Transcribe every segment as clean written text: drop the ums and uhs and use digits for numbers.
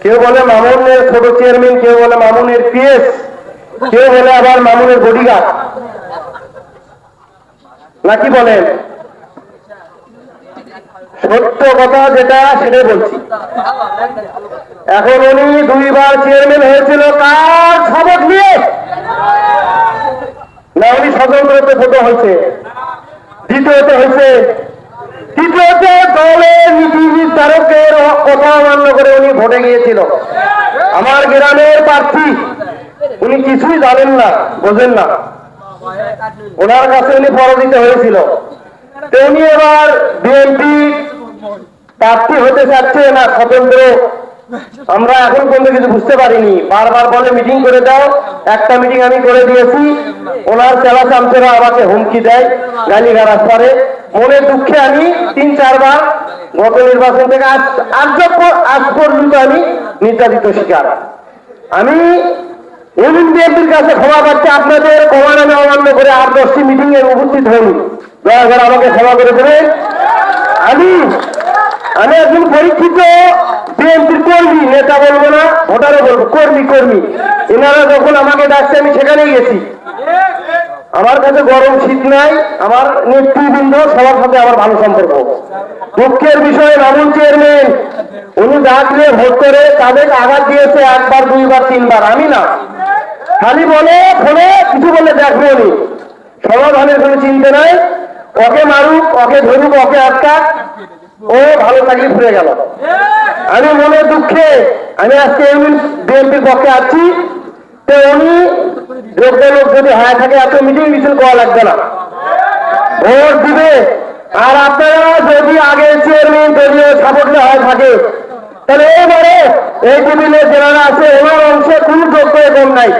কেউ বলে মামুনের ছোট চেয়ারম্যান, কেউ বলে মামুনের পিএস, কেউ বলে আবার মামুনের বডিগার্ড, নাকি বলেন? সত্য কথা যেটা সেটাই বলছি। এখন উনি দুইবার চেয়ারম্যান হয়েছিল কার শপথ নিয়ে? না উনি স্বতন্ত্রতে ভোট হয়েছে, দ্বিতীয়ত হয়েছে, তৃতীয়ত দলের নীতি নির্ধারকের কথা অমান্য করে উনি ভোটে গিয়েছিল। আমার গ্রামের প্রার্থী, উনি কিছুই জানেন না, বোঝেন না, ওনার কাছে উনি পরাজিত হয়েছিল। তো উনি এবার বিএনপি প্রার্থী হতে চাচ্ছে না স্বতন্ত্র, আমরা এখন পর্যন্ত কিছু বুঝতে পারিনি। বারবার বলে মিটিং করে দাও, একটা মিটিং আমি করে দিয়েছি, ওনার চেলা চামচেরা আমাকে হুমকি দেয়, গালিগালাজ করে। মনের দুঃখে আমি 3-4 বার গত নির্বাচন থেকে আজ পর্যন্ত আমি নির্যাতিত শিকার। আমি ইউনিয়ন বিএনপির কাছে ক্ষমা পাচ্ছি, আপনাদের কমান আমি অমান্য করে 8-10টি মিটিং এ উপস্থিত হইনি, দয়া করে আমাকে ক্ষমা করে দেবেন। আমি একজন পরীক্ষিত বিএনপির কর্মী, নেতা বলবো না, ভোটারও বলবো, কর্মী। এনারা যখন আমাকে ডাকছে আমি সেখানে গেছি। আমার কাছে গরম শীত নাই, আমার নেতৃবৃন্দ সবার সাথে আমার ভালো সম্পর্ক। দুঃখের বিষয়ে মামুন চেয়ারম্যান উনি ডাকলে ভোট করে তাদের আঘাত দিয়েছে 1 বার 2 বার 3 বার, আমি না। খালি বলে ফোনে কিছু বলে দেখবো, উনি সমাধানের কোনো চিন্তা নাই, ওকে মারুক, ওকে ধরুক, ওকে আটকাক, ও ভালো থাকলে ফিরে গেল। আমি মনে দুঃখে আমি আজকে বিএনপির পক্ষে আছি। তো উনি যোগ্য লোক যদি হয়ে থাকে এত মিটিং মিছিল করা লাগবে না, ভোট দিবে। আর আপনারা যদি আগে চেয়ারম্যান দলীয় সাপোর্ট হয়ে থাকে তাহলে এবারে এই টেবিলে যারা আছে ওনার অংশে কোন যোগ্য কম নাই।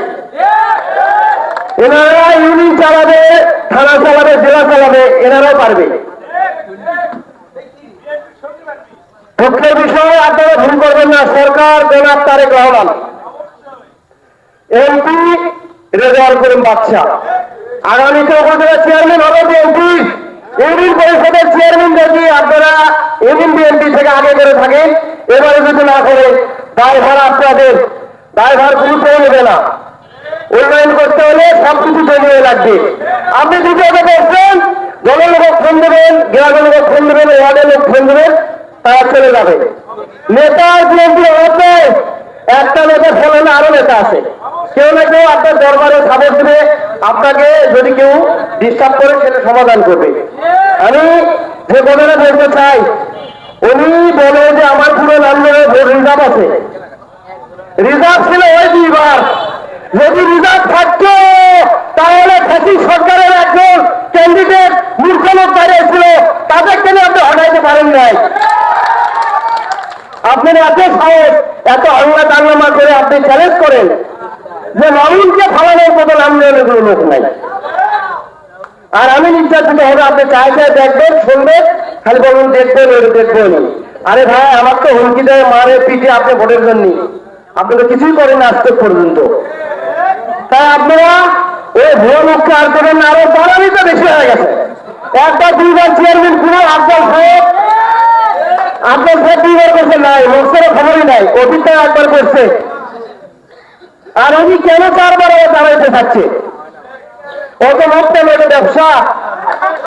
এনারা ইউনিয়ন চালাবে, থানা চালাবে, জেলা চালাবে, এনারাও পারবে। দুঃখের বিষয় আপনারা ভুল করবেন না, সরকার জনাব তারেক রহমান, এমপি রেজাউল করিম বাদশা আগামীতে উপজেলা চেয়ারম্যান হবে বিএনপি। ইউনিয়ন পরিষদের চেয়ারম্যান যদি আপনারা ইউনিয়ন বিএনপি থেকে আগে করে থাকেন, এবারে যদি না করে দায়ভার আপনাদের, দায়ভার গুরুত্ব নেবে না। উন্নয়ন করতে হলে সবকিছু জমিয়ে লাগবে। আপনি দ্বিতীয়ত করছেন, দলের লোক ফোন দেবেন, গ্রামের লোক ফোন দেবেন, ওয়ার্ডের লোক ফোন দেবেন, তারা চলে যাবে। নেতা বিএনপি হচ্ছে একটা নেতা ফেলে আরো নেতা আছে, কেউ না কেউ আপনার দরবারে সাপোর্ট দেবে, আপনাকে যদি কেউ ডিস্টার্ব করে সেটা সমাধান করবে। আমি যে কথাটা বলতে চাই, উনি বলে যে আমার পুরো নান্দনের ভোট রিজার্ভ আছে, রিজার্ভ ছিল ওই 2 বার। যদি রিজার্ভ থাকতো তাহলে ফ্যাসিস্ট সরকারের একজন ক্যান্ডিডেট মূর্খ লোক দাঁড়িয়েছিল, তাদেরকে আপনি হটাইতে পারেন নাই। আপনার এত সাহস, এত হাঙ্গা দাঙ্গামা করে আপনি চ্যালেঞ্জ করেন যে মামুনকে ফালানোর মতো নাম নেওয়ার কোনো লোক নাই। আর আমি নির্যাতিত হবে, আপনি চাই দেখবেন, শুনবেন, খালি বলুন দেখবেন। আরে ভাই, আমার তো হুমকি দেয়, মারে পিঠে আপনি ভোটের জন্য, আপনি তো কিছুই করেন আজ পর্যন্ত। তাই আপনারা ওই ভুয়ো মুখকে আর করেন না, আরো বাড়ানি তো বেশি হয়ে গেছে। 1 বার 2 বার চেয়ারম্যান পুরো আফজাল সাহেব 2 বার করছে নাই, লোকসেরও খবরই নাই, অতীতে 1 বার করছে। আর উনি কেন 4 বার দাঁড়াইতে থাকছে? অত লোকটা লোকের ব্যবসা,